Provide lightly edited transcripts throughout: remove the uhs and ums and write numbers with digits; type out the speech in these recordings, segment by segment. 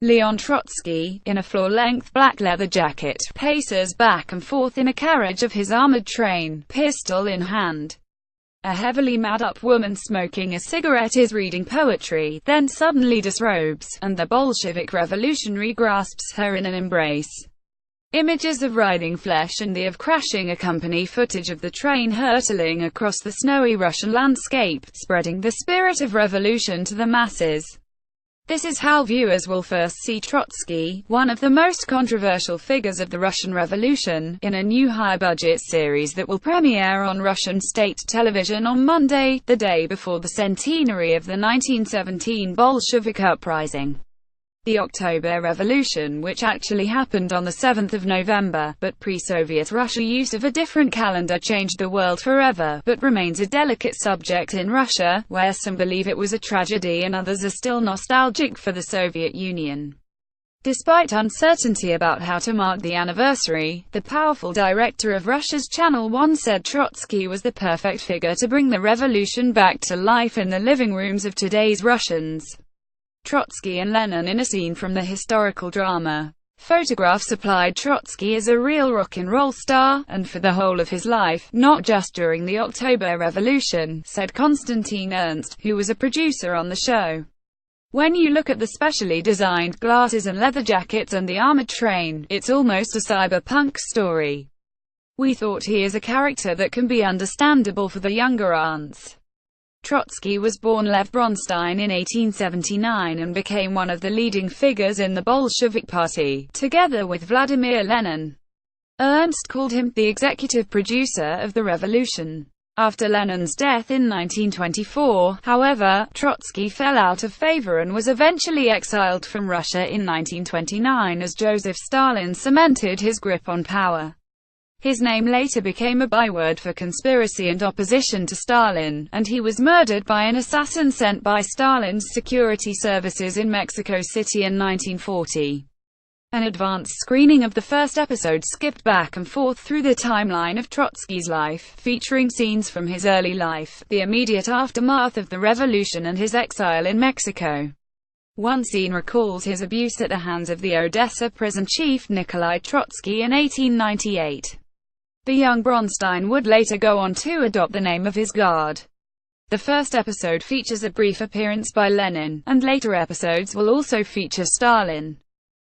Leon Trotsky, in a floor-length black leather jacket, paces back and forth in a carriage of his armored train, pistol in hand. A heavily madeup woman smoking a cigarette is reading poetry, then suddenly disrobes, and the Bolshevik revolutionary grasps her in an embrace. Images of writhing flesh and the of crashing accompany footage of the train hurtling across the snowy Russian landscape, spreading the spirit of revolution to the masses. This is how viewers will first see Trotsky, one of the most controversial figures of the Russian Revolution, in a new high-budget series that will premiere on Russian state television on Monday, the day before the centenary of the 1917 Bolshevik uprising. The October Revolution, which actually happened on the 7th of November, but pre-Soviet Russia use of a different calendar changed the world forever, but remains a delicate subject in Russia, where some believe it was a tragedy and others are still nostalgic for the Soviet Union. Despite uncertainty about how to mark the anniversary, the powerful director of Russia's Channel 1 said Trotsky was the perfect figure to bring the revolution back to life in the living rooms of today's Russians. Trotsky and Lenin in a scene from the historical drama. Photographs supplied Trotsky as a real rock and roll star, and for the whole of his life, not just during the October Revolution, said Konstantin Ernst, who was a producer on the show. When you look at the specially designed glasses and leather jackets and the armored train, it's almost a cyberpunk story. We thought he is a character that can be understandable for the younger aunts. Trotsky was born Lev Bronstein in 1879 and became one of the leading figures in the Bolshevik Party, together with Vladimir Lenin. Ernst called him the executive producer of the revolution. After Lenin's death in 1924, however, Trotsky fell out of favor and was eventually exiled from Russia in 1929 as Joseph Stalin cemented his grip on power. His name later became a byword for conspiracy and opposition to Stalin, and he was murdered by an assassin sent by Stalin's security services in Mexico City in 1940. An advanced screening of the first episode skipped back and forth through the timeline of Trotsky's life, featuring scenes from his early life, the immediate aftermath of the revolution and his exile in Mexico. One scene recalls his abuse at the hands of the Odessa prison chief Nikolai Trotsky in 1898. The young Bronstein would later go on to adopt the name of his guard. The first episode features a brief appearance by Lenin, and later episodes will also feature Stalin.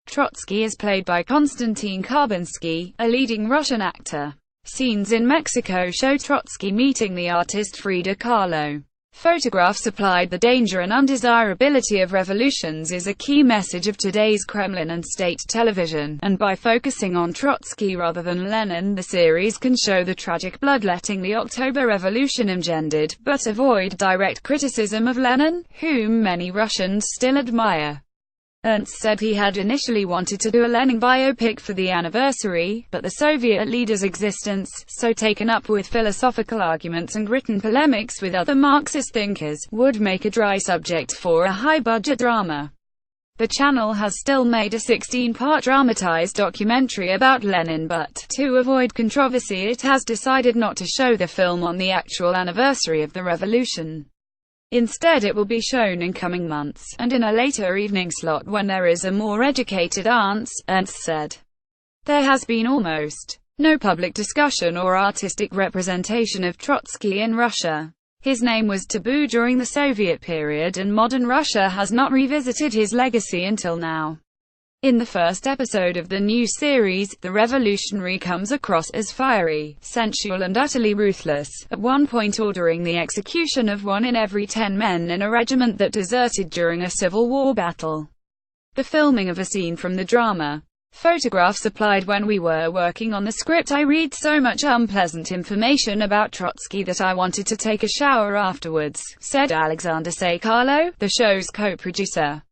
Trotsky is played by Konstantin Karbinsky, a leading Russian actor. Scenes in Mexico show Trotsky meeting the artist Frida Kahlo. Photographs supplied the danger and undesirability of revolutions is a key message of today's Kremlin and state television, and by focusing on Trotsky rather than Lenin, the series can show the tragic bloodletting the October Revolution engendered, but avoid direct criticism of Lenin, whom many Russians still admire. Ernst said he had initially wanted to do a Lenin biopic for the anniversary, but the Soviet leader's existence, so taken up with philosophical arguments and written polemics with other Marxist thinkers, would make a dry subject for a high-budget drama. The channel has still made a 16-part dramatized documentary about Lenin, but, to avoid controversy, it has decided not to show the film on the actual anniversary of the revolution. Instead it will be shown in coming months, and in a later evening slot when there is a more educated audience, Ernst said. There has been almost no public discussion or artistic representation of Trotsky in Russia. His name was taboo during the Soviet period, and modern Russia has not revisited his legacy until now. In the first episode of the new series, the revolutionary comes across as fiery, sensual and utterly ruthless, at one point ordering the execution of 1 in every 10 men in a regiment that deserted during a Civil War battle. The filming of a scene from the drama. Photographs supplied when we were working on the script. I read so much unpleasant information about Trotsky that I wanted to take a shower afterwards, said Alexander Sakharov, the show's co-producer.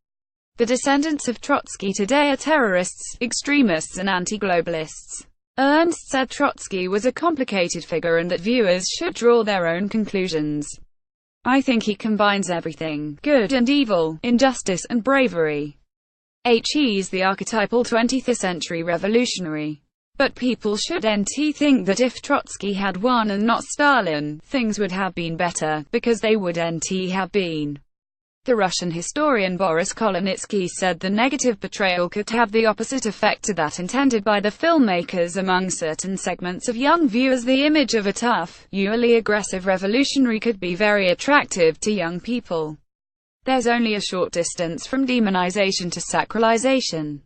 The descendants of Trotsky today are terrorists, extremists and anti-globalists. Ernst said Trotsky was a complicated figure and that viewers should draw their own conclusions. I think he combines everything, good and evil, injustice and bravery. He's the archetypal 20th century revolutionary. But people shouldn't think that if Trotsky had won and not Stalin, things would have been better, because they wouldn't have been. The Russian historian Boris Kolonitsky said the negative portrayal could have the opposite effect to that intended by the filmmakers among certain segments of young viewers. The image of a tough, usually aggressive revolutionary could be very attractive to young people. There's only a short distance from demonization to sacralization.